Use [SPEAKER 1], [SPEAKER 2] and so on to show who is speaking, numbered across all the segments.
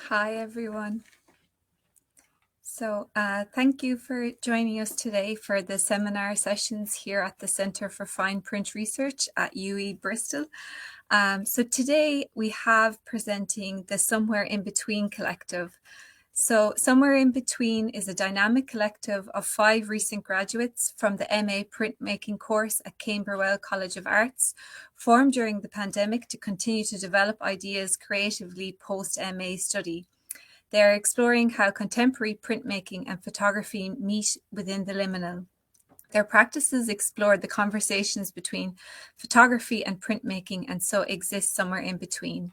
[SPEAKER 1] Hi, everyone. So thank you for joining us today for the seminar sessions here at the Centre for Fine Print Research at UE Bristol. So today we have presenting the Somewhere in Between collective. So Somewhere in Between is a dynamic collective of 5 recent graduates from the MA Printmaking course at Camberwell College of Arts, formed during the pandemic to continue to develop ideas creatively post-MA study. They are exploring how contemporary printmaking and photography meet within the liminal. Their practices explore the conversations between photography and printmaking and so exist somewhere in between.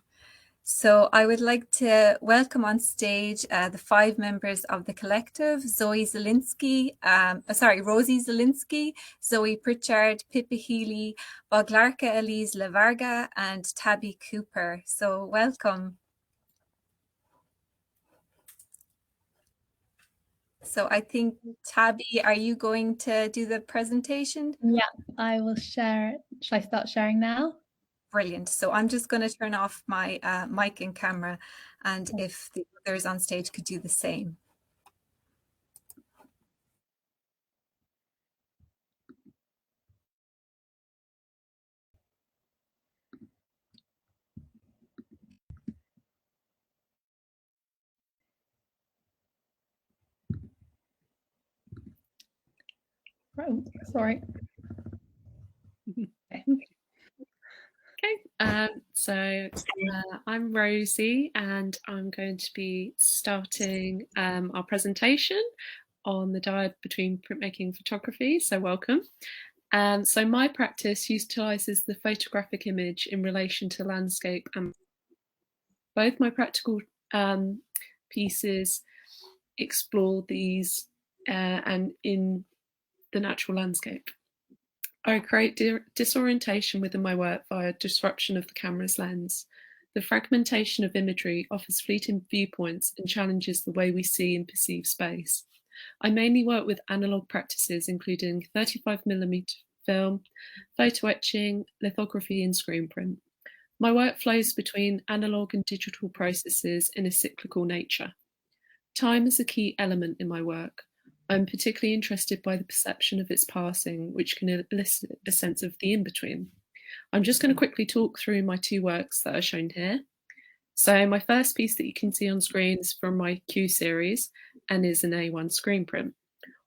[SPEAKER 1] So I would like to welcome on stage the 5 members of the collective: Rosie Zielinski, Zoe Pritchard, Pippa Healy, Boglarka Elise Lavarga, and Tabby Cooper. So welcome. So I think, Tabby, are you going to do the presentation?
[SPEAKER 2] Yeah, I will share. Shall I start sharing now?
[SPEAKER 1] Brilliant. So I'm just going to turn off my mic and camera, and if the others on stage could do the same.
[SPEAKER 2] Oh, sorry.
[SPEAKER 3] Okay, so I'm Rosie, and I'm going to be starting our presentation on the dyad between printmaking and photography, so welcome. So my practice utilises the photographic image in relation to landscape, and both my practical pieces explore these and in the natural landscape. I create disorientation within my work via disruption of the camera's lens. The fragmentation of imagery offers fleeting viewpoints and challenges the way we see and perceive space. I mainly work with analogue practices, including 35mm film, photo etching, lithography, and screen print. My work flows between analogue and digital processes in a cyclical nature. Time is a key element in my work. I'm particularly interested by the perception of its passing, which can elicit a sense of the in-between. I'm just going to quickly talk through my 2 works that are shown here. So my first piece that you can see on screen is from my Q series and is an A1 screen print.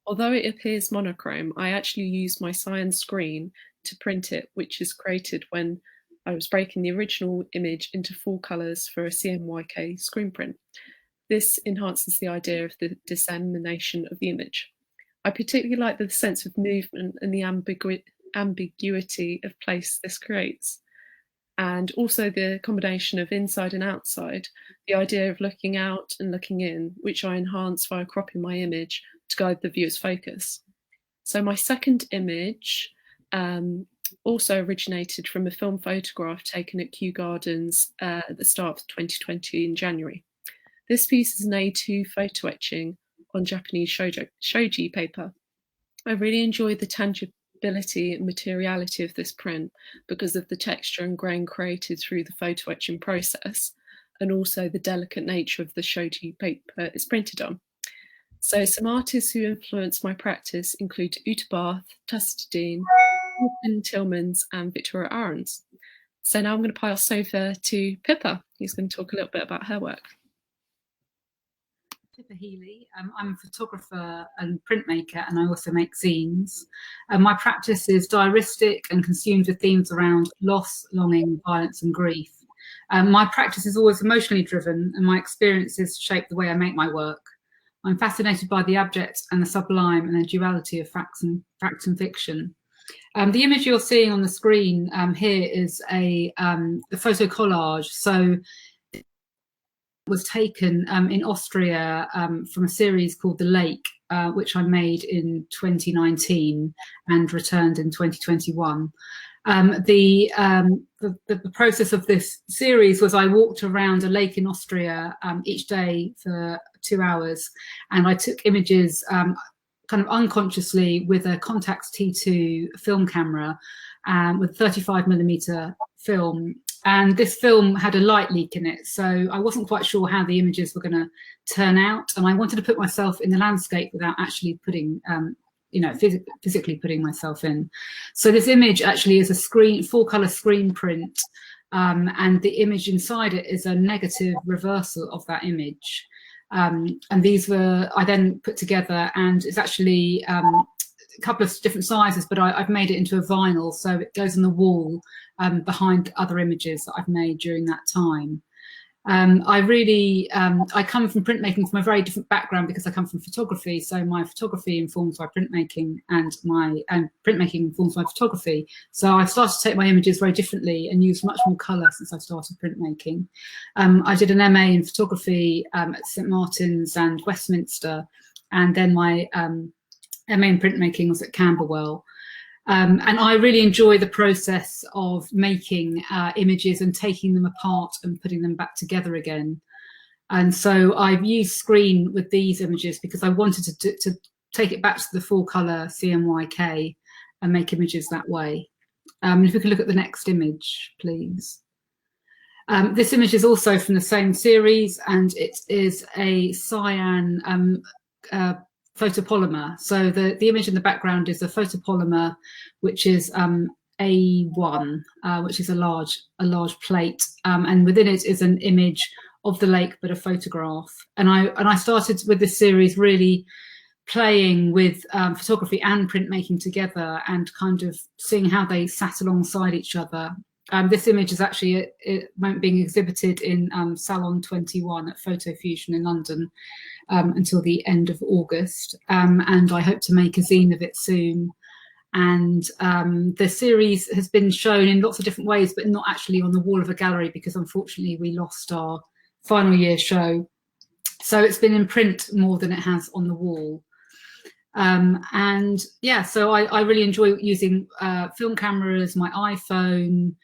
[SPEAKER 3] Although it appears monochrome, I actually used my cyan screen to print it, which is created when I was breaking the original image into full colours for a CMYK screen print. This enhances the idea of the dissemination of the image. I particularly like the sense of movement and the ambiguity of place this creates. And also the combination of inside and outside, the idea of looking out and looking in, which I enhance via cropping my image to guide the viewer's focus. So my second image also originated from a film photograph taken at Kew Gardens at the start of 2020 in January. This piece is an A2 photo etching on Japanese shoji paper. I really enjoy the tangibility and materiality of this print because of the texture and grain created through the photo etching process, and also the delicate nature of the shoji paper it's printed on. So some artists who influenced my practice include Uta Barth, Tustadine, Ethan Tillmans, and Victoria Ahrens. So now I'm going to pass over to Pippa, who's going to talk a little bit about her work.
[SPEAKER 4] Pippa Healy. I'm a photographer and printmaker, and I also make zines. My practice is diaristic and consumed with themes around loss, longing, violence, and grief. My practice is always emotionally driven, and my experiences shape the way I make my work. I'm fascinated by the abject and the sublime and the duality of fact and fiction. The image you're seeing on the screen here is a photo collage. So was taken in Austria from a series called The Lake, which I made in 2019 and returned in 2021. The process of this series was I walked around a lake in Austria each day for 2 hours, and I took images kind of unconsciously with a Contax T2 film camera with 35mm film and this film had a light leak in it, so I wasn't quite sure how the images were going to turn out, and I wanted to put myself in the landscape without actually putting, physically putting myself in. So this image actually is a full colour screen print, and the image inside it is a negative reversal of that image. And these I then put together, and it's actually a couple of different sizes, but I've made it into a vinyl, so it goes on the wall behind other images that I've made during that time. I come from printmaking from a very different background because I come from photography. So my photography informs my printmaking, and printmaking informs my photography. So I've started to take my images very differently and use much more colour since I started printmaking. I did an MA in photography at St Martin's and Westminster, and then my MA in printmaking was at Camberwell. And I really enjoy the process of making images and taking them apart and putting them back together again. And so I've used screen with these images because I wanted to take it back to the full colour CMYK and make images that way. If we could look at the next image, please. This image is also from the same series, and it is a cyan photopolymer. So the image in the background is a photopolymer, which is A1, which is a large plate, and within it is an image of the lake, but a photograph. And I started with this series really playing with photography and printmaking together, and kind of seeing how they sat alongside each other. This image is actually being exhibited in Salon 21 at Photo Fusion in London until the end of August, and I hope to make a zine of it soon. And the series has been shown in lots of different ways, but not actually on the wall of a gallery, because unfortunately we lost our final year show. So it's been in print more than it has on the wall. And yeah, so I really enjoy using film cameras, my iPhone,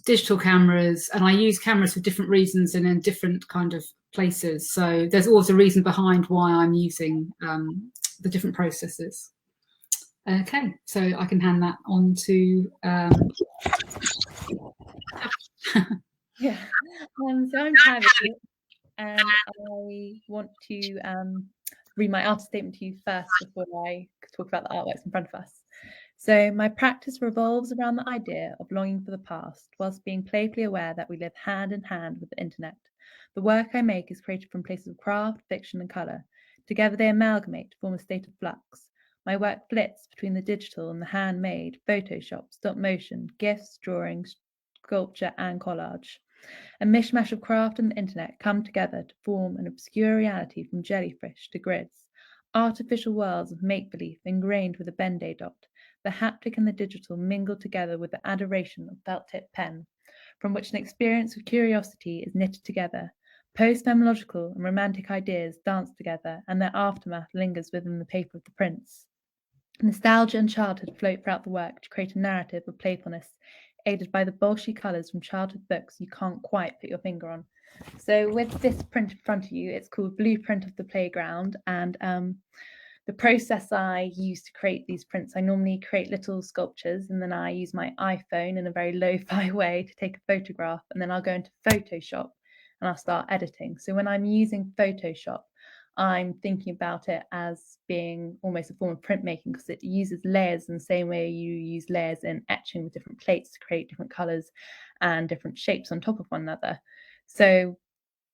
[SPEAKER 4] digital cameras, and I use cameras for different reasons and in different kind of places. So there's always a reason behind why I'm using the different processes. Okay, so I can hand that on to
[SPEAKER 2] yeah. So I'm Helen, and I want to read my artist statement to you first before I talk about the artworks in front of us. So my practice revolves around the idea of longing for the past, whilst being playfully aware that we live hand in hand with the internet. The work I make is created from places of craft, fiction, and colour. Together they amalgamate to form a state of flux. My work flits between the digital and the handmade, Photoshop, stop motion, GIFs, drawings, sculpture, and collage. A mishmash of craft and the internet come together to form an obscure reality from jellyfish to grids, artificial worlds of make-believe ingrained with a Ben-Day dot. The haptic and the digital mingle together with the adoration of felt-tip pen, from which an experience of curiosity is knitted together. Post-phenomenological and romantic ideas dance together, and their aftermath lingers within the paper of the prints. Nostalgia and childhood float throughout the work to create a narrative of playfulness, aided by the bolshy colours from childhood books you can't quite put your finger on. So with this print in front of you, it's called Blueprint of the Playground, and the process I use to create these prints, I normally create little sculptures, and then I use my iPhone in a very lo-fi way to take a photograph, and then I'll go into Photoshop and I'll start editing. So when I'm using Photoshop, I'm thinking about it as being almost a form of printmaking, because it uses layers in the same way you use layers in etching with different plates to create different colours and different shapes on top of one another. So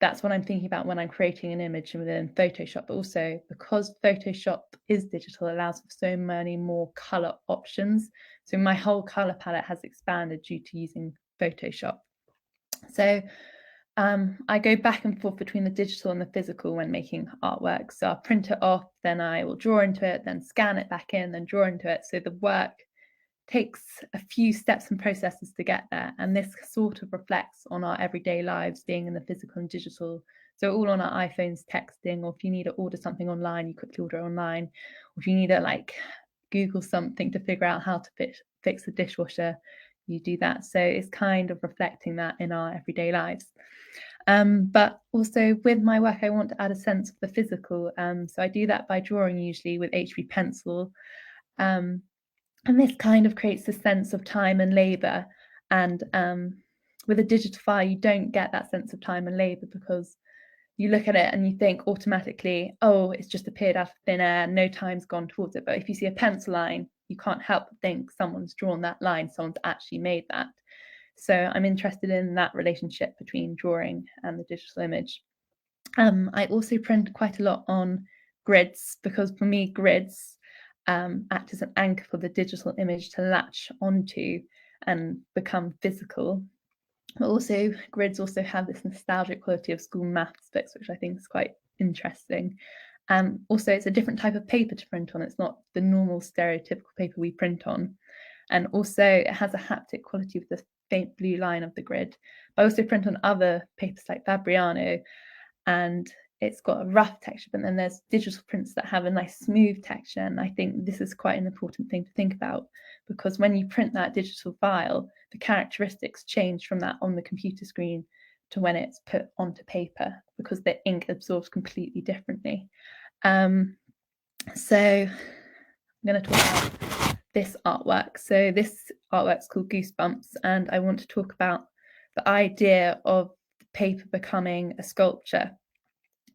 [SPEAKER 2] that's what I'm thinking about when I'm creating an image within Photoshop. But also, because Photoshop is digital, it allows for so many more colour options. So my whole colour palette has expanded due to using Photoshop. So I go back and forth between the digital and the physical when making artwork. So I'll print it off, then I will draw into it, then scan it back in, then draw into it. So the work takes a few steps and processes to get there. And this sort of reflects on our everyday lives, being in the physical and digital. So all on our iPhones, texting, or if you need to order something online, you quickly order online. Or if you need to Google something to figure out how to fix the dishwasher, you do that. So it's kind of reflecting that in our everyday lives. But also with my work, I want to add a sense of the physical. So I do that by drawing, usually with HB pencil. And this kind of creates a sense of time and labour. And with a digital file, you don't get that sense of time and labour, because you look at it and you think automatically, oh, it's just appeared out of thin air, no time's gone towards it. But if you see a pencil line, you can't help but think someone's drawn that line, someone's actually made that. So I'm interested in that relationship between drawing and the digital image. I also print quite a lot on grids, because for me, grids act as an anchor for the digital image to latch onto and become physical. But also, grids also have this nostalgic quality of school maths books, which I think is quite interesting. Also, it's a different type of paper to print on. It's not the normal stereotypical paper we print on. And also, it has a haptic quality with the faint blue line of the grid. But I also print on other papers like Fabriano, and it's got a rough texture, but then there's digital prints that have a nice smooth texture. And I think this is quite an important thing to think about, because when you print that digital file, the characteristics change from that on the computer screen to when it's put onto paper, because the ink absorbs completely differently. So I'm going to talk about this artwork. So this artwork is called Goosebumps, and I want to talk about the idea of the paper becoming a sculpture.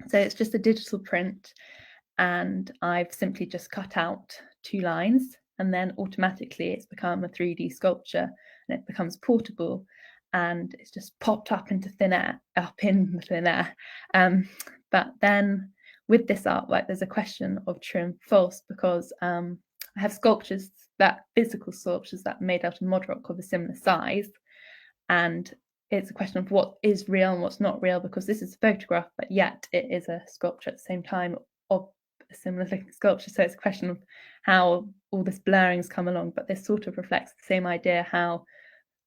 [SPEAKER 2] So it's just a digital print, and I've simply just cut out 2 lines, and then automatically it's become a 3D sculpture, and it becomes portable, and it's just popped up into thin air, but then with this artwork, there's a question of true and false, because I have sculptures, physical sculptures that are made out of mod rock of a similar size, and it's a question of what is real and what's not real, because this is a photograph, but yet it is a sculpture at the same time of a similar looking sculpture. So it's a question of how all this blurring's come along, but this sort of reflects the same idea, how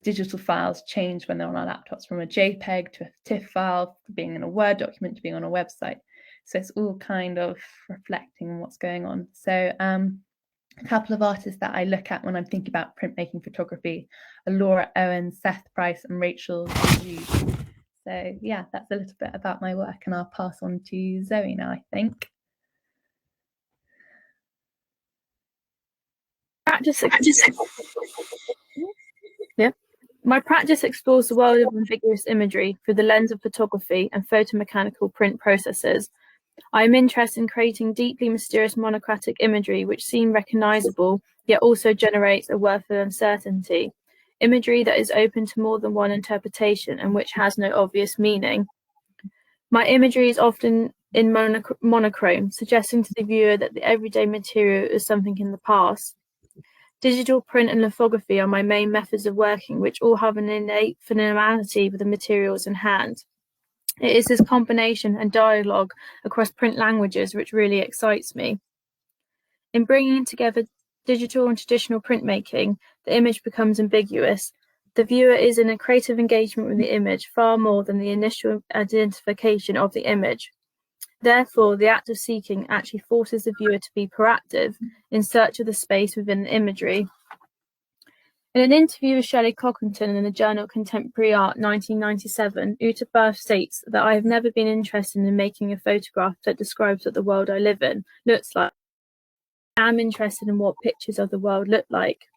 [SPEAKER 2] digital files change when they're on our laptops, from a JPEG to a TIFF file, being in a Word document to being on a website. So it's all kind of reflecting on what's going on. So a couple of artists that I look at when I'm thinking about printmaking photography are Laura Owen, Seth Price, and Rachel Hughes. So yeah, that's a little bit about my work, and I'll pass on to Zoe now, I think.
[SPEAKER 5] My practice explores the world of ambiguous imagery through the lens of photography and photomechanical print processes. I am interested in creating deeply mysterious monochromatic imagery which seem recognizable, yet also generates a worth of uncertainty. Imagery that is open to more than one interpretation and which has no obvious meaning. My imagery is often in monochrome, suggesting to the viewer that the everyday material is something in the past. Digital print and lithography are my main methods of working, which all have an innate familiarity with the materials in hand. It is this combination and dialogue across print languages which really excites me. In bringing together digital and traditional printmaking, the image becomes ambiguous. The viewer is in a creative engagement with the image far more than the initial identification of the image. Therefore, the act of seeking actually forces the viewer to be proactive in search of the space within the imagery. In an interview with Shelley Cockington in the journal Contemporary Art 1997, Uta Barth states that I have never been interested in making a photograph that describes what the world I live in looks like. I am interested in what pictures of the world look like.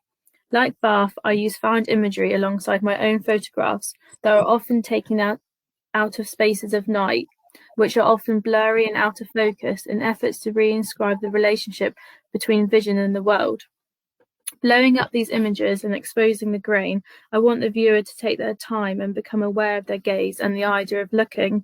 [SPEAKER 5] Like Barth, I use found imagery alongside my own photographs that are often taken out of spaces of night, which are often blurry and out of focus, in efforts to reinscribe the relationship between vision and the world. Blowing up these images and exposing the grain, I want the viewer to take their time and become aware of their gaze and the idea of looking.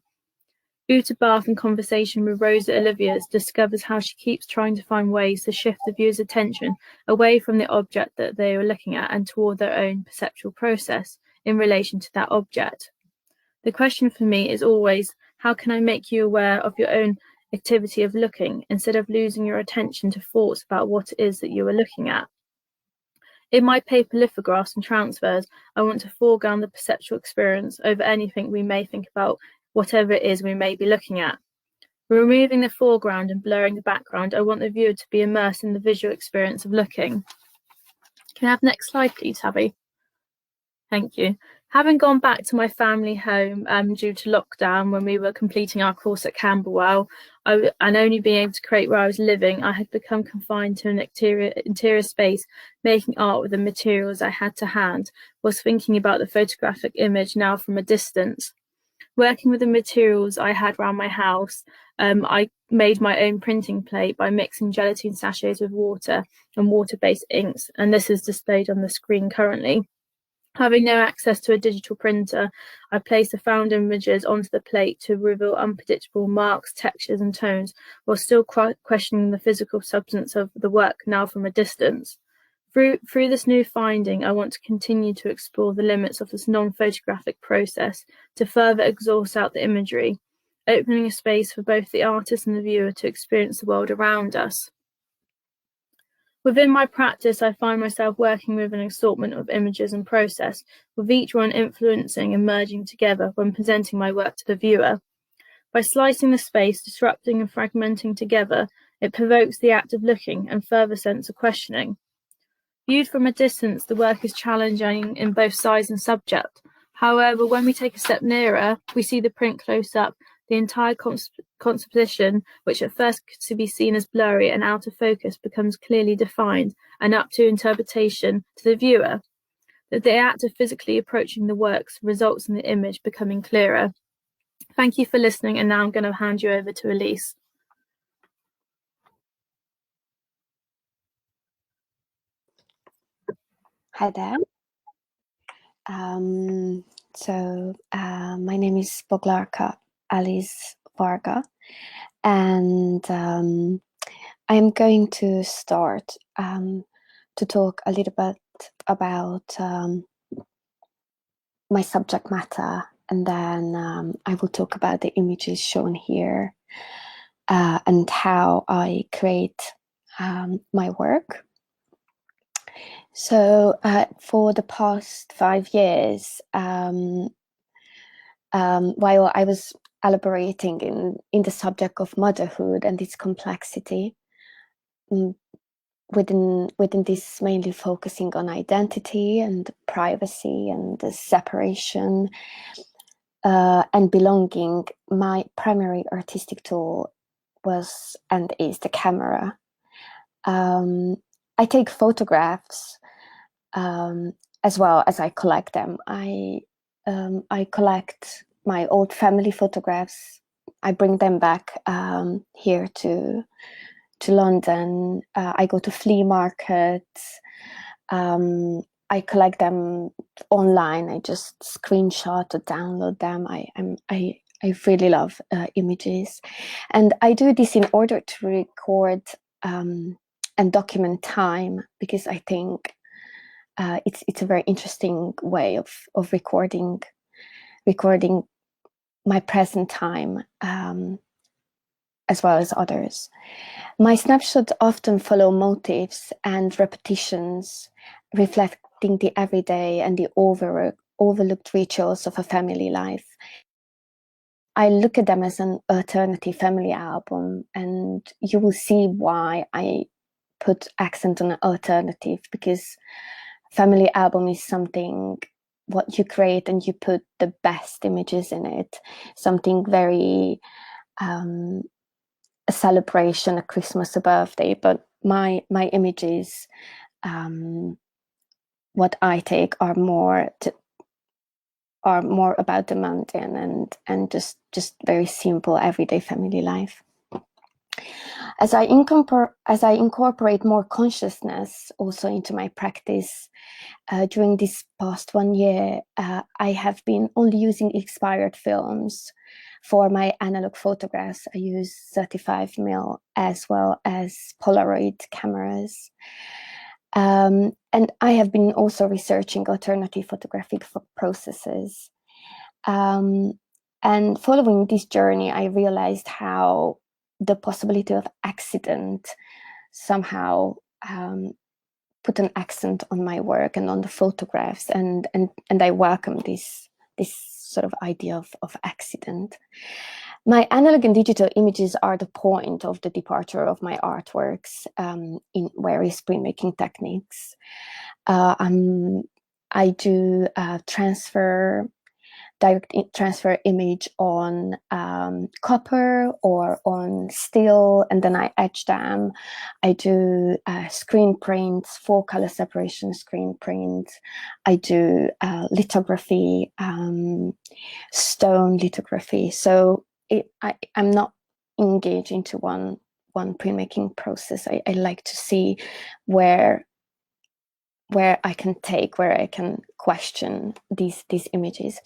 [SPEAKER 5] Uta Barth, in conversation with Rosie Oliviers, discovers how she keeps trying to find ways to shift the viewer's attention away from the object that they are looking at and toward their own perceptual process in relation to that object. The question for me is always, how can I make you aware of your own activity of looking instead of losing your attention to thoughts about what it is that you are looking at? In my paper lithographs and transfers, I want to foreground the perceptual experience over anything we may think about, whatever it is we may be looking at. Removing the foreground and blurring the background, I want the viewer to be immersed in the visual experience of looking. Can I have the next slide, please, Abby? Thank you. Having gone back to my family home due to lockdown when we were completing our course at Camberwell, and only being able to create where I was living, I had become confined to an interior space, making art with the materials I had to hand, was thinking about the photographic image now from a distance. Working with the materials I had around my house, I made my own printing plate by mixing gelatin sachets with water and water-based inks, and this is displayed on the screen currently. Having no access to a digital printer, I placed the found images onto the plate to reveal unpredictable marks, textures and tones, while still questioning the physical substance of the work now from a distance. Through this new finding, I want to continue to explore the limits of this non-photographic process to further exhaust out the imagery, opening a space for both the artist and the viewer to experience the world around us. Within my practice, I find myself working with an assortment of images and process, with each one influencing and merging together when presenting my work to the viewer. By slicing the space, disrupting and fragmenting together, it provokes the act of looking and further sense of questioning. Viewed from a distance, the work is challenging in both size and subject. However, when we take a step nearer, we see the print close up. The entire composition, which at first could be seen as blurry and out of focus, becomes clearly defined and up to interpretation to the viewer. That the act of physically approaching the works results in the image becoming clearer. Thank you for listening, and now I'm going to hand you over to Elise.
[SPEAKER 6] Hi there. My name is Boglarka Alice Varga, and I am going to start to talk a little bit about my subject matter, and then I will talk about the images shown here and how I create my work. So for the past 5 years, while I was elaborating in the subject of motherhood and its complexity, within this mainly focusing on identity and privacy and the separation and belonging, my primary artistic tool was and is the camera. I take photographs as well as I collect them. I collect my old family photographs. I bring them back here to London. I go to flea markets. I collect them online. I just screenshot or download them. I really love images, and I do this in order to record and document time, because I think it's a very interesting way of recording my present time as well as others. My snapshots often follow motifs and repetitions, reflecting the everyday and the overlooked rituals of a family life. I look at them as an alternative family album, and you will see why I put accent on alternative, because family album is something what you create and you put the best images in it, something very a celebration, a Christmas, a birthday. But my images, what I take are more about the mountain and just very simple everyday family life. As I incorporate more consciousness also into my practice, during this past 1 year, I have been only using expired films for my analog photographs. I use 35mm as well as Polaroid cameras. And I have been also researching alternative photographic processes. And following this journey, I realized how the possibility of accident somehow put an accent on my work and on the photographs, and I welcome this sort of idea of accident. My analog and digital images are the point of the departure of my artworks in various printmaking techniques. I do transfer direct transfer image on copper or on steel, and then I etch them. I do screen prints, full color separation screen prints. I do lithography, stone lithography. So I'm not engaged into one printmaking process. I like to see where I can question these images.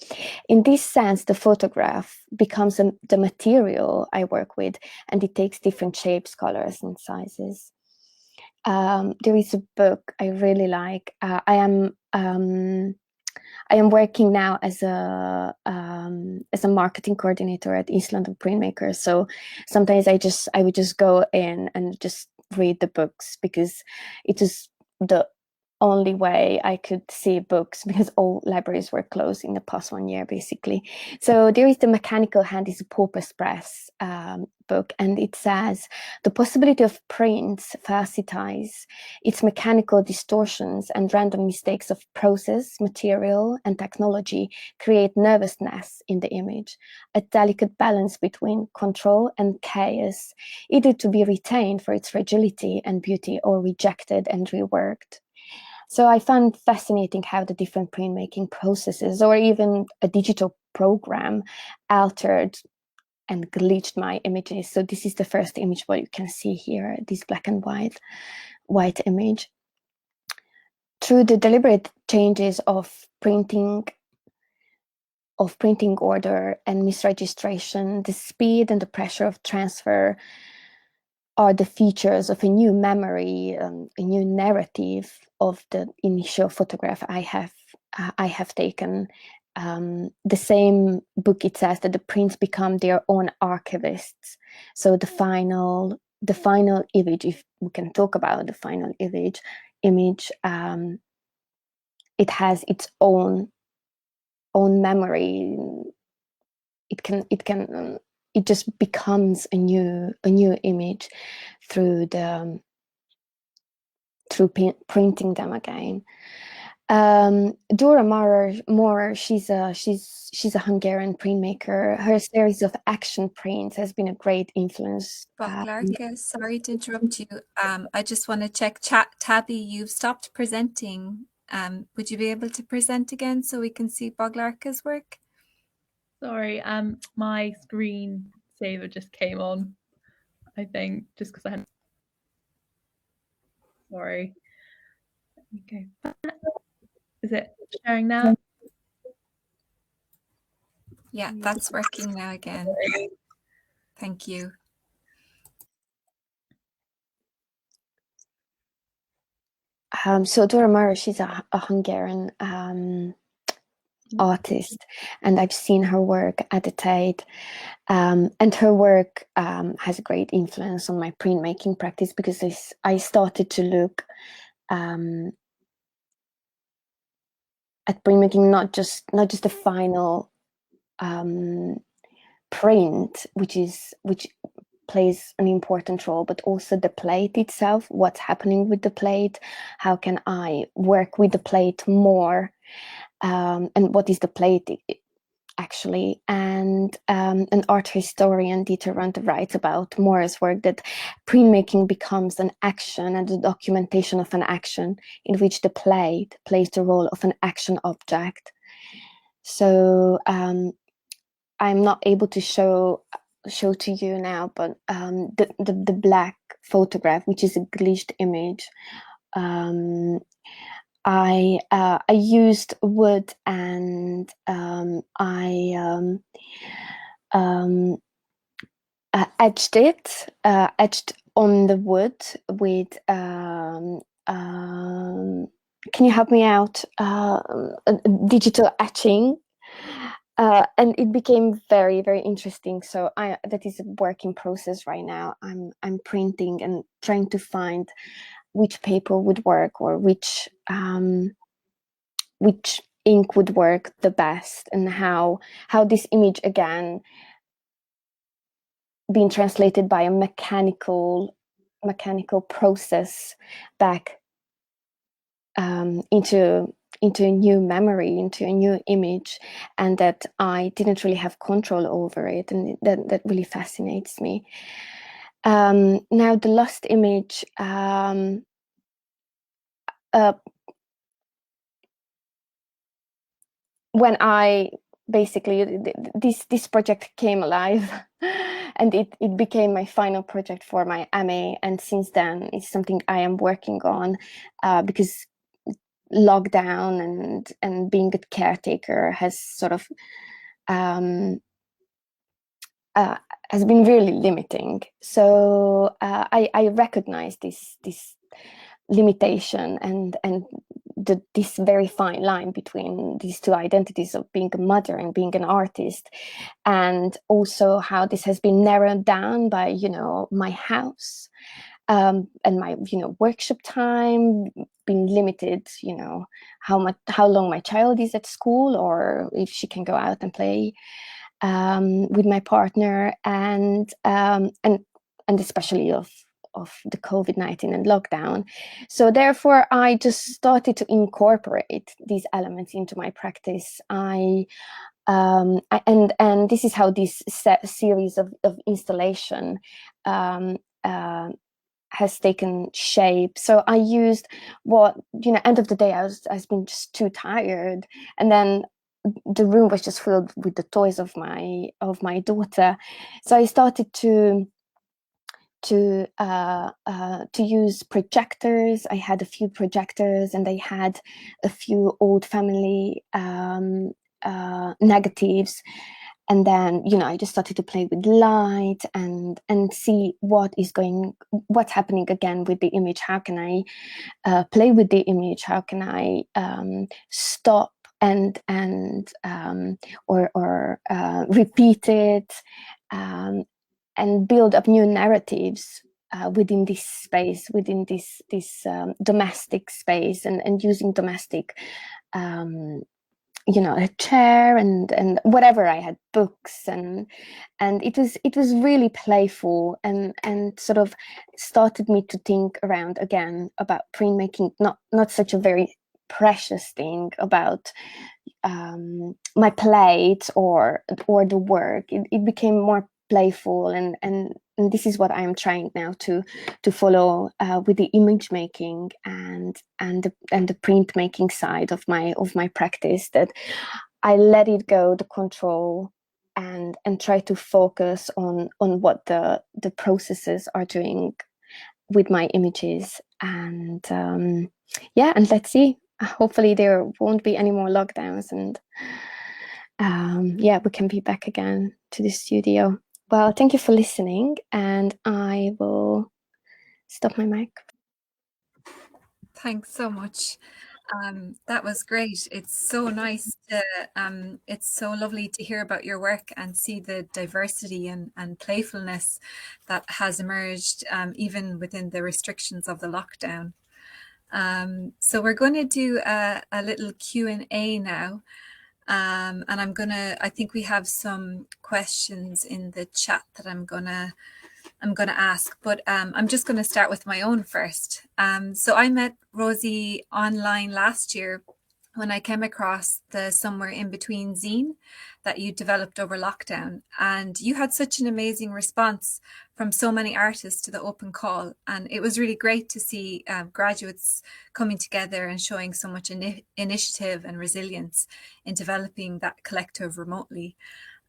[SPEAKER 6] In this sense, the photograph becomes the material I work with, and it takes different shapes, colors, and sizes. There is a book I really like. I am working now as a marketing coordinator at East London Printmakers. So sometimes I would just go in and just read the books, because it is the only way I could see books, because all libraries were closed in the past 1 year, basically. So there is the Mechanical Hand is a Porpoise Press book, and it says the possibility of prints facetize its mechanical distortions, and random mistakes of process, material, and technology create nervousness in the image, a delicate balance between control and chaos, either to be retained for its fragility and beauty or rejected and reworked. So I found fascinating how the different printmaking processes, or even a digital program, altered and glitched my images. So this is the first image, what you can see here, this black and white image. Through the deliberate changes of printing order and misregistration, the speed and the pressure of transfer are the features of a new memory, a new narrative of the initial photograph I have taken. The same book, it says that the prints become their own archivists. So the final image, if we can talk about the final image, it has its own memory. It just becomes a new image through printing them again. Dora Maurer, she's a Hungarian printmaker. Her series of action prints has been a great influence.
[SPEAKER 1] Boglarka, sorry to interrupt you. I just want to check chat. Tabby, you've stopped presenting. Would you be able to present again so we can see Boglarka's work?
[SPEAKER 2] Sorry, my screen saver just came on, I think, just because I hadn't. Sorry. Let me go back. Is it sharing now?
[SPEAKER 1] Yeah, that's working now again. Thank you.
[SPEAKER 6] So Dora Maurer, she's a Hungarian artist, and I've seen her work at the Dyad, and her work has a great influence on my printmaking practice, because I started to look at printmaking not just the final print, which plays an important role, but also the plate itself, what's happening with the plate, how can I work with the plate more, and what is the plate actually. And an art historian, Dieter Runte, writes about Maurer's work that printmaking becomes an action and the documentation of an action in which the plate plays the role of an action object. So I'm not able to show to you now, but the black photograph, which is a glitched image, I used wood, and I etched it, etched on the wood with. Can you help me out? Digital etching. And it became very, very interesting. So that is a work in process right now. I'm printing and trying to find which paper would work, or which ink would work the best, and how this image, again, being translated by a mechanical process back into into a new memory, into a new image, and that I didn't really have control over it, and that really fascinates me. Now the lost image, when I basically, this project came alive and it became my final project for my MA, and since then it's something I am working on, because lockdown and being a caretaker has sort of has been really limiting. So I recognize this limitation and this very fine line between these two identities of being a mother and being an artist, and also how this has been narrowed down by, you know, my house, and my, you know, workshop time being limited, you know, how long my child is at school, or if she can go out and play with my partner, and especially of the COVID-19 and lockdown. So therefore, I just started to incorporate these elements into my practice. And this is how this series of installation has taken shape. So I used what, you know, end of the day, I've been just too tired, and then the room was just filled with the toys of my daughter. So I started to use projectors. I had a few projectors, and I had a few old family negatives. And then, you know, I just started to play with light and see what's happening again with the image. How can I play with the image? How can I stop and repeat it, and build up new narratives within this space, within this domestic space, and using domestic, you know, a chair and whatever. I had books, and it was really playful, and sort of started me to think around again about printmaking, not such a very precious thing about my plate or the work. It became more playful, and this is what I'm trying now to follow with the image making and the printmaking side of my practice, that I let it go, the control, and try to focus on what the processes are doing with my images. And yeah, and let's see, hopefully there won't be any more lockdowns, and yeah, we can be back again to the studio. Well, thank you for listening, and I will stop my mic.
[SPEAKER 1] Thanks so much. That was great. It's so nice to, it's so lovely to hear about your work and see the diversity and playfulness that has emerged, even within the restrictions of the lockdown. So we're going to do a little Q&A now. And I think we have some questions in the chat that I'm gonna ask, but I'm just gonna start with my own first. So I met Rosie online last year when I came across the Somewhere in Between zine that you developed over lockdown, and you had such an amazing response from so many artists to the open call, and it was really great to see graduates coming together and showing so much initiative and resilience in developing that collective remotely.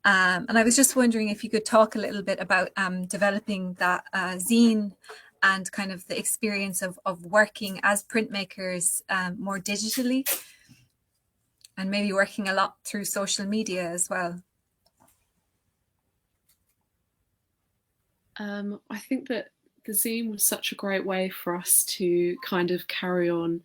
[SPEAKER 1] And I was just wondering if you could talk a little bit about developing that zine and kind of the experience of working as printmakers more digitally, and maybe working a lot through social media as well.
[SPEAKER 3] I think that the zine was such a great way for us to kind of carry on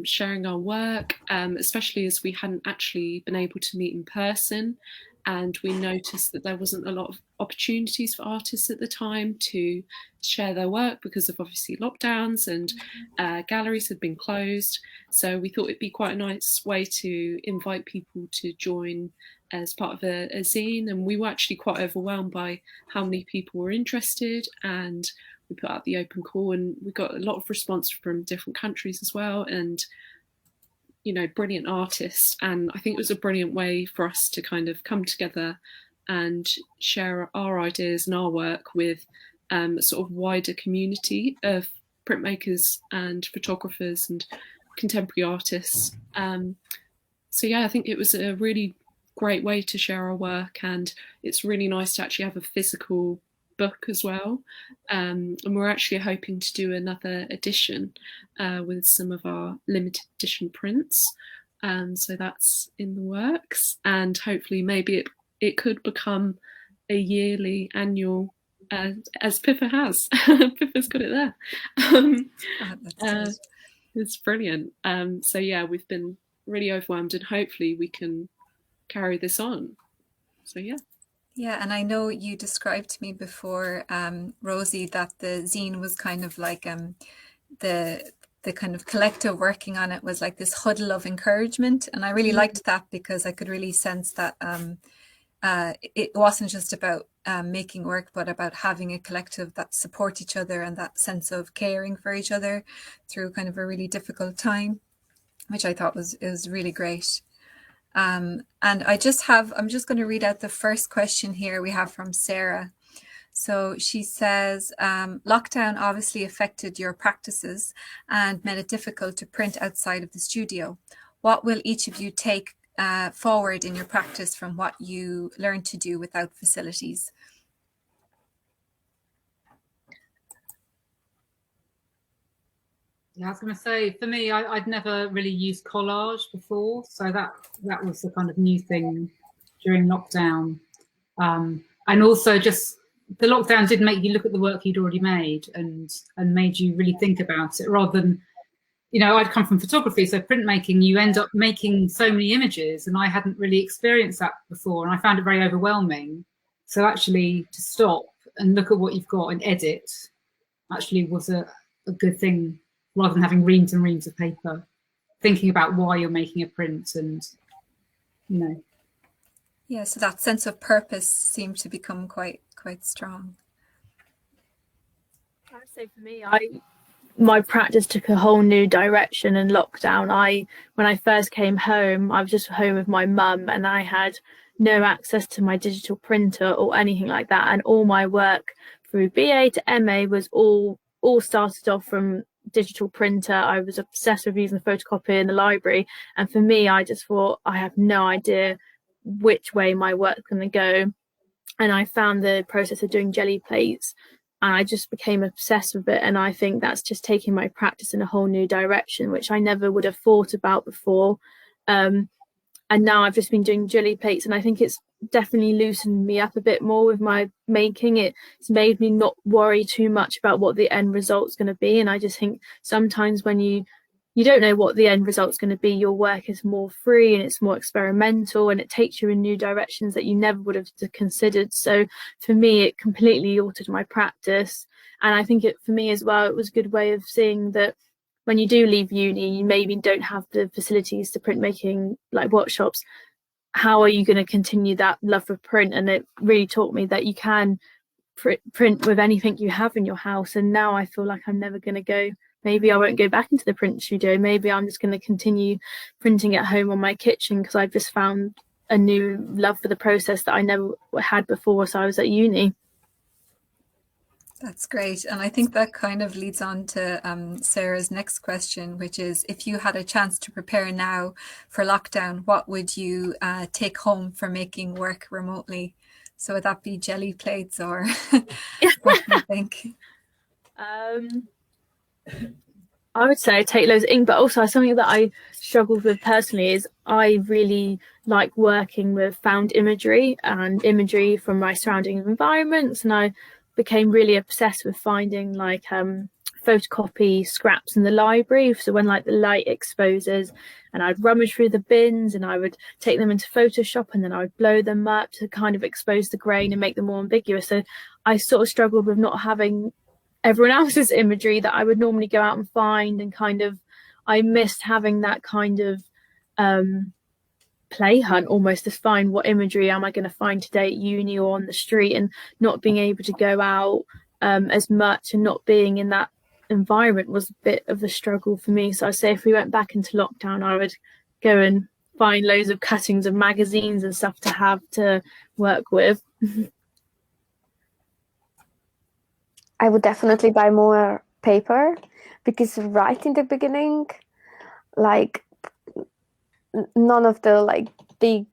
[SPEAKER 3] sharing our work, especially as we hadn't actually been able to meet in person. And we noticed that there wasn't a lot of opportunities for artists at the time to share their work because of obviously lockdowns, and galleries had been closed. So we thought it'd be quite a nice way to invite people to join as part of a zine. And we were actually quite overwhelmed by how many people were interested, and we put out the open call, and we got a lot of response from different countries as well. And brilliant artists, and I think it was a brilliant way for us to kind of come together and share our ideas and our work with a sort of wider community of printmakers and photographers and contemporary artists. So yeah, I think it was a really great way to share our work, and it's really nice to actually have a physical book as well. And we're actually hoping to do another edition with some of our limited edition prints. So that's in the works, and hopefully maybe it could become a yearly annual, as Pippa has. Pippa's got it there. It's brilliant. So yeah, we've been really overwhelmed, and hopefully we can carry this on. So yeah.
[SPEAKER 1] Yeah, and I know you described to me before, Rosie, that the zine was kind of like the kind of collective working on it was like this huddle of encouragement, and I really liked that, because I could really sense that it wasn't just about making work, but about having a collective that support each other, and that sense of caring for each other through kind of a really difficult time, which I thought was really great. And I'm just going to read out the first question here we have from Sarah. So she says, lockdown obviously affected your practices and made it difficult to print outside of the studio. What will each of you take forward in your practice from what you learned to do without facilities?
[SPEAKER 4] Yeah, I was going to say, for me, I'd never really used Collage before, so that was the kind of new thing during lockdown. And also just the lockdown did make you look at the work you'd already made and made you really think about it, rather than, I'd come from photography, so printmaking, you end up making so many images, and I hadn't really experienced that before, and I found it very overwhelming. So actually to stop and look at what you've got and edit actually was a good thing, rather than having reams and reams of paper, thinking about why you're making a print and,
[SPEAKER 1] Yeah, so that sense of purpose seemed to become quite strong.
[SPEAKER 5] I would say for me, my practice took a whole new direction in lockdown. When I first came home, I was just home with my mum, and I had no access to my digital printer or anything like that. And all my work through BA to MA was all started off from digital printer. I was obsessed with using the photocopier in the library, and for me, I just thought, I have no idea which way my work's going to go. And I found the process of doing jelly plates, and I just became obsessed with it. And I think that's just taking my practice in a whole new direction, which I never would have thought about before. And now I've just been doing jelly plates, and I think it's definitely loosened me up a bit more with my making. It's made me not worry too much about what the end result's going to be. And I just think sometimes when you don't know what the end result's going to be, your work is more free and it's more experimental, and it takes you in new directions that you never would have considered. So for me, it completely altered my practice. And I think for me as well, it was a good way of seeing that when you do leave uni, you maybe don't have the facilities to printmaking like workshops. How are you going to continue that love for print? And it really taught me that you can print with anything you have in your house. And now I feel like I'm never going to go. Maybe I won't go back into the print studio. Maybe I'm just going to continue printing at home on my kitchen, because I've just found a new love for the process that I never had before. So I was at uni.
[SPEAKER 1] That's great. And I think that kind of leads on to Sarah's next question, which is, if you had a chance to prepare now for lockdown, what would you take home for making work remotely? So would that be jelly plates, or what do you think?
[SPEAKER 5] I would say take loads of ink, but also something that I struggled with personally is I really like working with found imagery and imagery from my surrounding environments, and I became really obsessed with finding like photocopy scraps in the library. So when like the light exposes, and I'd rummage through the bins and I would take them into Photoshop, and then I would blow them up to kind of expose the grain and make them more ambiguous. So I sort of struggled with not having everyone else's imagery that I would normally go out and find, and kind of I missed having that kind of play hunt almost to find what imagery am I going to find today at uni or on the street, and not being able to go out as much, and not being in that environment was a bit of a struggle for me. So I'd say if we went back into lockdown, I would go and find loads of cuttings of magazines and stuff to have to work with.
[SPEAKER 6] I would definitely buy more paper, because right in the beginning, like, none of the like big,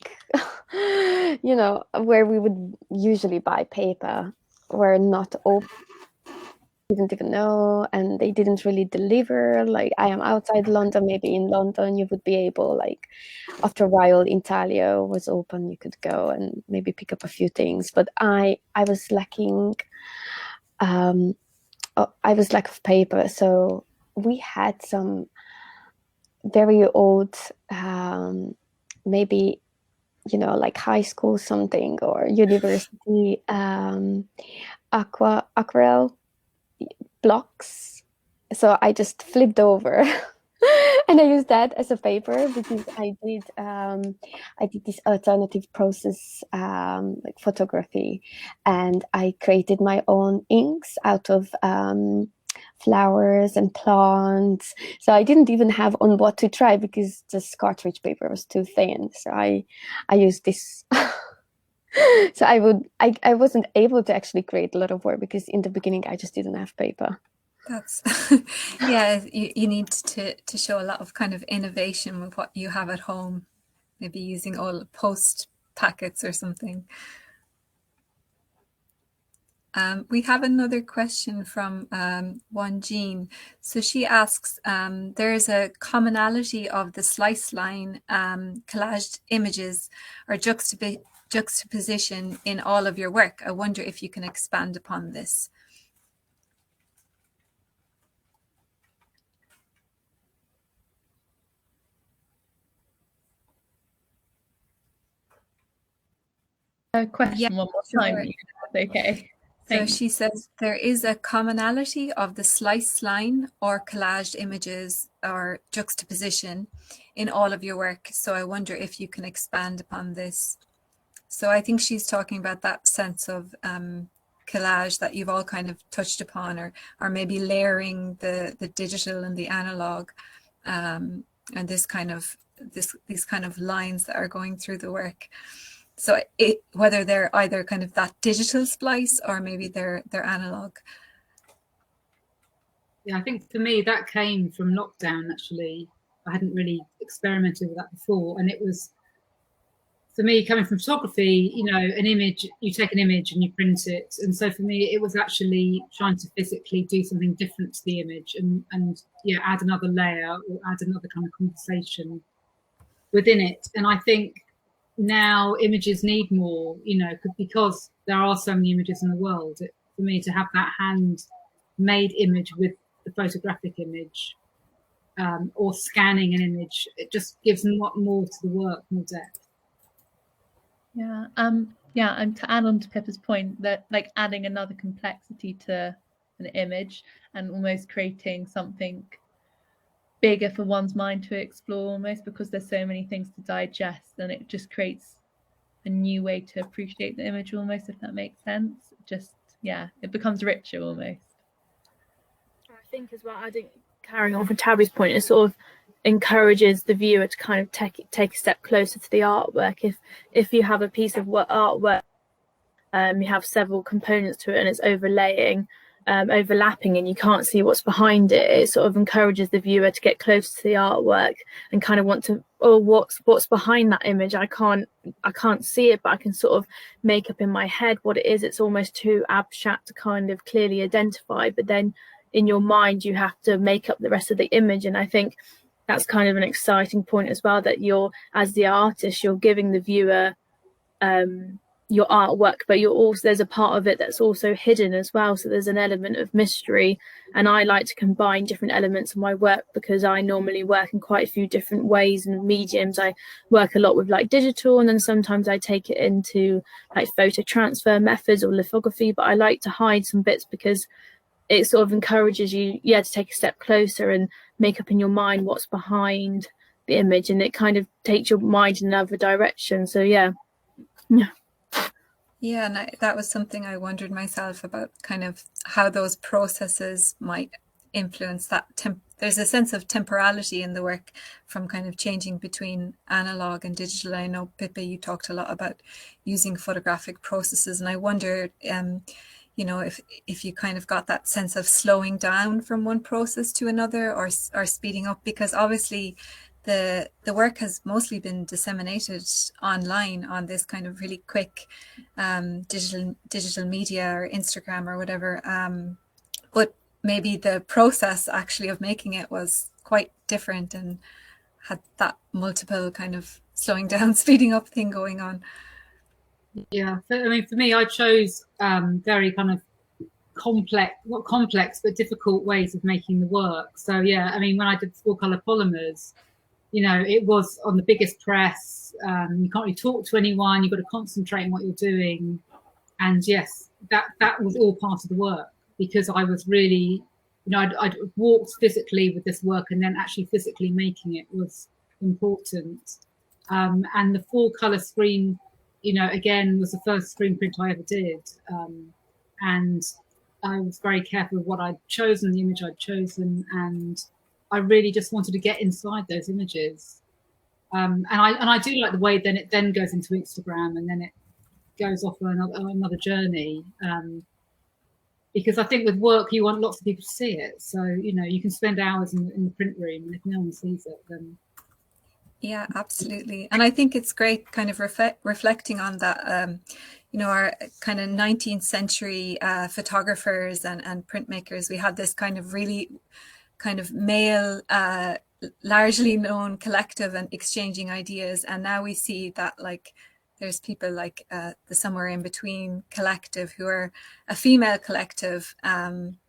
[SPEAKER 6] you know, where we would usually buy paper were not open. Didn't even know, and they didn't really deliver. Like, I am outside London, maybe in London you would be able, like, after a while Intaglio was open, you could go and maybe pick up a few things, but I was lacking I was lack of paper. So we had some very old, maybe, you know, like high school something or university aquarelle blocks. So I just flipped over and I used that as a paper, because I did this alternative process, like photography, and I created my own inks out of flowers and plants. So I didn't even have on what to try, because just cartridge paper was too thin. So I used this. So I wasn't able to actually create a lot of work, because in the beginning I just didn't have paper.
[SPEAKER 1] That's yeah, you need to show a lot of kind of innovation with what you have at home, maybe using all post packets or something. We have another question from one Jean. So she asks, there is a commonality of the slice line collaged images or juxtaposition in all of your work. I wonder if you can expand upon this.
[SPEAKER 2] Question one more time. Sure. Okay.
[SPEAKER 1] So she says there is a commonality of the slice line or collaged images or juxtaposition in all of your work. So I wonder if you can expand upon this. So I think she's talking about that sense of collage that you've all kind of touched upon, or maybe layering the digital and the analog, and these kind of lines that are going through the work. So whether they're either kind of that digital splice or maybe they're analog.
[SPEAKER 4] Yeah, I think for me that came from lockdown, actually. I hadn't really experimented with that before, and it was, for me, coming from photography, you know, an image, you take an image and you print it, and so for me it was actually trying to physically do something different to the image, and yeah, add another layer or add another kind of conversation within it. And I think now images need more, you know, because there are so many images in the world. For me to have that handmade image with the photographic image, or scanning an image, it just gives a lot more to the work, more depth.
[SPEAKER 2] Yeah, and to add on to Pippa's point, that like adding another complexity to an image and almost creating something bigger for one's mind to explore, almost, because there's so many things to digest, and it just creates a new way to appreciate the image, almost, if that makes sense. Just, yeah, it becomes richer almost.
[SPEAKER 5] I think as well, carrying on from Tabby's point, it sort of encourages the viewer to kind of take a step closer to the artwork. If you have a piece of artwork, you have several components to it and it's overlapping and you can't see what's behind it, it sort of encourages the viewer to get close to the artwork and kind of want to, oh, what's behind that image? I can't see it, but I can sort of make up in my head what it is. It's almost too abstract to kind of clearly identify, but then in your mind you have to make up the rest of the image. And I think that's kind of an exciting point as well, that you're, as the artist, you're giving the viewer your artwork, but you're also, there's a part of it that's also hidden as well, so there's an element of mystery. And I like to combine different elements of my work because I normally work in quite a few different ways and mediums. I work a lot with like digital, and then sometimes I take it into like photo transfer methods or lithography, but I like to hide some bits because it sort of encourages you to take a step closer and make up in your mind what's behind the image, and it kind of takes your mind in another direction. So yeah.
[SPEAKER 1] Yeah, and that was something I wondered myself about, kind of how those processes might influence that there's a sense of temporality in the work from kind of changing between analog and digital. I know, Pippa, you talked a lot about using photographic processes, and I wonder, you know, if you kind of got that sense of slowing down from one process to another, or speeding up, because obviously the work has mostly been disseminated online on this kind of really quick digital media or Instagram or whatever, but maybe the process actually of making it was quite different and had that multiple kind of slowing down, speeding up thing going on.
[SPEAKER 4] Yeah, I mean, for me, I chose very kind of complex, not complex, but difficult ways of making the work. So yeah, I mean, when I did 4-color polymers, you know, it was on the biggest press. You can't really talk to anyone. You've got to concentrate on what you're doing. And yes, that was all part of the work, because I was really, you know, I'd walked physically with this work, and then actually physically making it was important. And the 4-color screen, you know, again, was the first screen print I ever did. And I was very careful with what I'd chosen, the image I'd chosen, and I really just wanted to get inside those images. And I do like the way then it then goes into Instagram, and then it goes off on another journey. Because I think with work, you want lots of people to see it. So, you know, you can spend hours in the print room, and if no one sees it, then...
[SPEAKER 1] Yeah, absolutely. And I think it's great kind of reflecting on that, you know, our kind of 19th century photographers and printmakers. We had this kind of really kind of male, largely known collective and exchanging ideas. And now we see that, like, there's people like the Somewhere in Between collective, who are a female collective,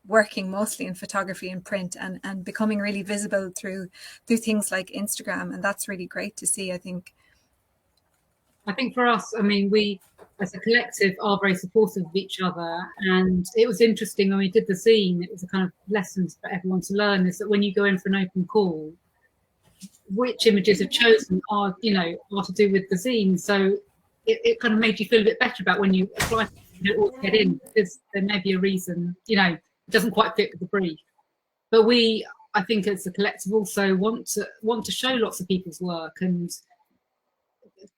[SPEAKER 1] working mostly in photography and print, and becoming really visible through things like Instagram. And that's really great to see, I think.
[SPEAKER 4] I think for us, I mean, we as a collective are very supportive of each other. And it was interesting when we did the zine, it was a kind of lesson for everyone to learn, is that when you go in for an open call, which images are chosen are, you know, are to do with the zine. So it kind of made you feel a bit better about when you apply to get in, because there may be a reason, you know, it doesn't quite fit with the brief. But we, I think as a collective, also want to show lots of people's work and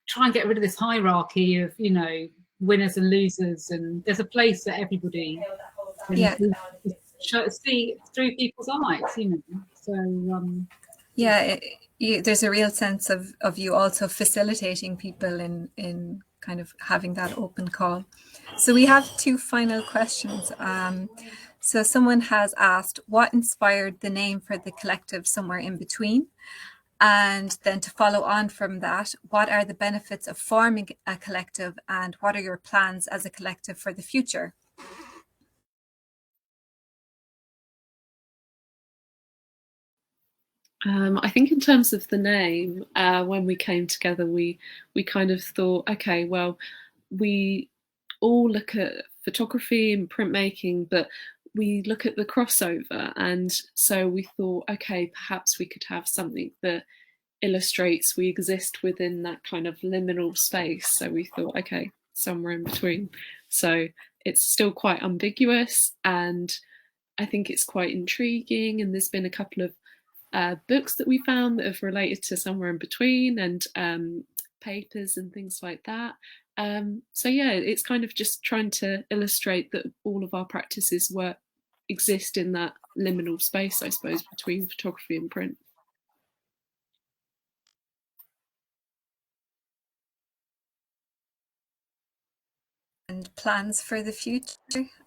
[SPEAKER 4] try and get rid of this hierarchy of, you know, winners and losers, and there's a place for everybody.
[SPEAKER 1] Yeah.
[SPEAKER 4] See through people's eyes, you know. So
[SPEAKER 1] yeah, there's a real sense of you also facilitating people in kind of having that open call. So we have 2 final questions. So someone has asked, what inspired the name for the collective Somewhere in Between? And then to follow on from that, what are the benefits of forming a collective, and what are your plans as a collective for the future?
[SPEAKER 3] I think in terms of the name, when we came together, we kind of thought, okay, well, we all look at photography and printmaking, but we look at the crossover. And so we thought, okay, perhaps we could have something that illustrates we exist within that kind of liminal space. So we thought, okay, somewhere in between. So it's still quite ambiguous, and I think it's quite intriguing. And there's been a couple of books that we found that have related to Somewhere in Between, and papers and things like that. So yeah, it's kind of just trying to illustrate that all of our practices exist in that liminal space, I suppose, between photography and print.
[SPEAKER 1] And plans for the future?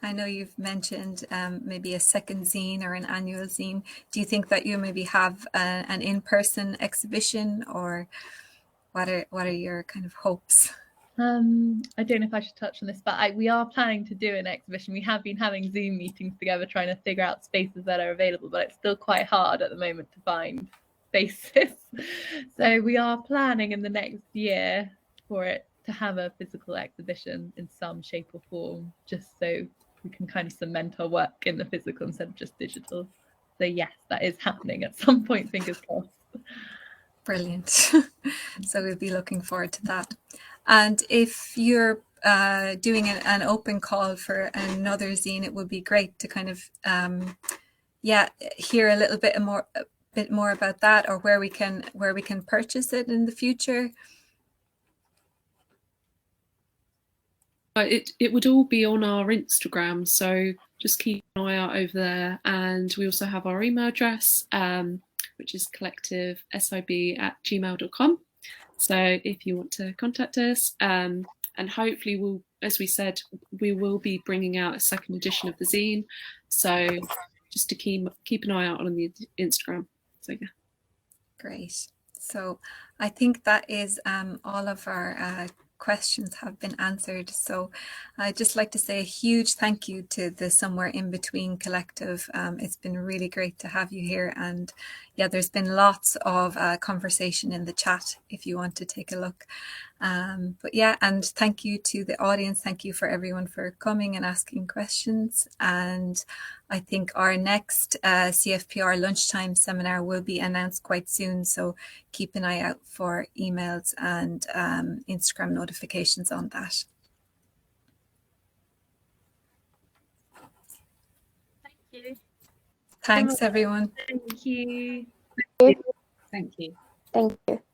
[SPEAKER 1] I know you've mentioned maybe a second zine or an annual zine. Do you think that you maybe have an in-person exhibition, or what are your kind of hopes?
[SPEAKER 2] I don't know if I should touch on this, but we are planning to do an exhibition. We have been having Zoom meetings together, trying to figure out spaces that are available, but it's still quite hard at the moment to find spaces. So we are planning in the next year for it to have a physical exhibition in some shape or form, just so we can kind of cement our work in the physical instead of just digital. So yes, that is happening at some point, fingers crossed.
[SPEAKER 1] Brilliant. So we'll be looking forward to that. And if you're doing an open call for another zine, it would be great to kind of hear a little bit more about that, or where we can purchase it in the future?
[SPEAKER 3] It would all be on our Instagram, so just keep an eye out over there. And we also have our email address, which is collectivesib@gmail.com. So if you want to contact us, and hopefully we'll, as we said, we will be bringing out a second edition of the zine. So just to keep an eye out on the Instagram. So yeah.
[SPEAKER 1] Great. So I think that is all of our questions have been answered. So I'd just like to say a huge thank you to the Somewhere In Between collective. It's been really great to have you here, and yeah, there's been lots of conversation in the chat if you want to take a look. But yeah, and thank you to the audience. Thank you for everyone for coming and asking questions. And I think our next CFPR lunchtime seminar will be announced quite soon. So keep an eye out for emails and Instagram notifications on that.
[SPEAKER 5] Thank you.
[SPEAKER 1] Thanks, everyone.
[SPEAKER 2] Thank you.
[SPEAKER 4] Thank you.
[SPEAKER 6] Thank you.